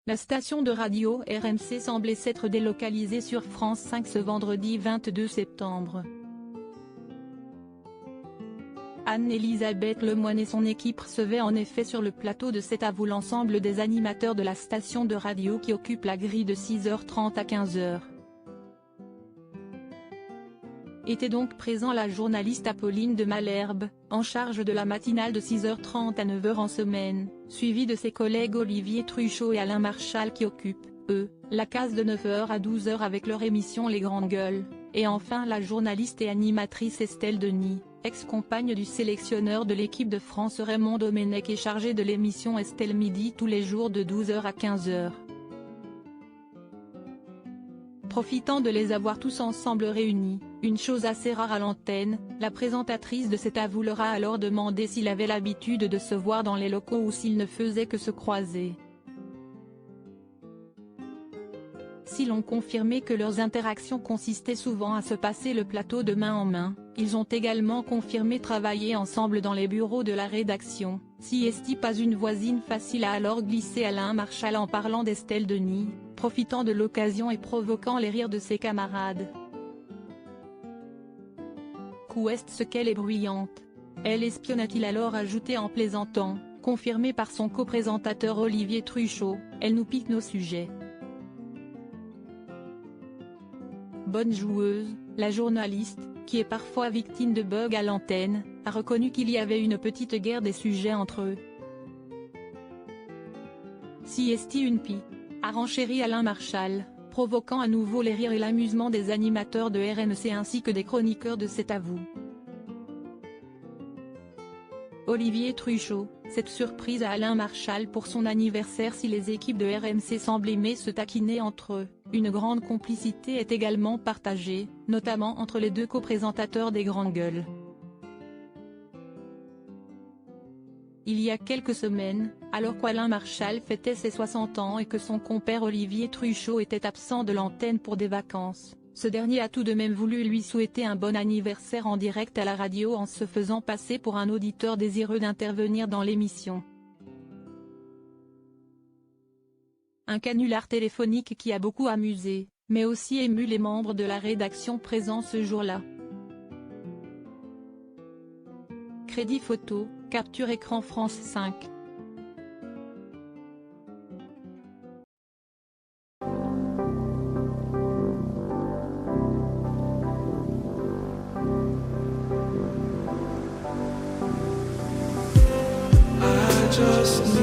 La station de radio RMC semblait s'être délocalisée sur France 5 ce vendredi 22 septembre. Anne-Elisabeth Lemoine et son équipe recevaient en effet sur le plateau de C'est à vous l'ensemble des animateurs de la station de radio qui occupe la grille de 6h30 à 15h. Était donc présent la journaliste Apolline de Malherbe, en charge de la matinale de 6h30 à 9h en semaine, suivie de ses collègues Olivier Truchot et Alain Marchal qui occupent, eux, la case de 9h à 12h avec leur émission Les Grandes Gueules, et enfin la journaliste et animatrice Estelle Denis, ex-compagne du sélectionneur de l'équipe de France Raymond Domenech et chargée de l'émission Estelle Midi tous les jours de 12h à 15h. Profitant de les avoir tous ensemble réunis, une chose assez rare à l'antenne, la présentatrice de C'est à vous leur a alors demandé s'il avait l'habitude de se voir dans les locaux ou s'ils ne faisaient que se croiser. Si l'on confirmait que leurs interactions consistaient souvent à se passer le plateau de main en main, ils ont également confirmé travailler ensemble dans les bureaux de la rédaction. Si est-il pas une voisine facile a alors glissé Alain Marchal en parlant d'Estelle Denis, profitant de l'occasion et provoquant les rires de ses camarades. Qu'ouest ce qu'elle est bruyante. Elle espionne a-t-il alors ajouté en plaisantant, confirmé par son coprésentateur Olivier Truchot, elle nous pique nos sujets. Bonne joueuse, la journaliste, qui est parfois victime de bugs à l'antenne, a reconnu qu'il y avait une petite guerre des sujets entre eux. Si est-il une pie, a renchéri Alain Marchal, provoquant à nouveau les rires et l'amusement des animateurs de RMC ainsi que des chroniqueurs de C'est à vous. Olivier Truchot, cette surprise à Alain Marchal pour son anniversaire. Si les équipes de RMC semblent aimer se taquiner entre eux, une grande complicité est également partagée, notamment entre les deux coprésentateurs des Grandes Gueules. Il y a quelques semaines, alors qu'Alain Marchal fêtait ses 60 ans et que son compère Olivier Truchot était absent de l'antenne pour des vacances, ce dernier a tout de même voulu lui souhaiter un bon anniversaire en direct à la radio en se faisant passer pour un auditeur désireux d'intervenir dans l'émission. Un canular téléphonique qui a beaucoup amusé, mais aussi ému les membres de la rédaction présents ce jour-là. Crédit photo, capture écran France 5. I just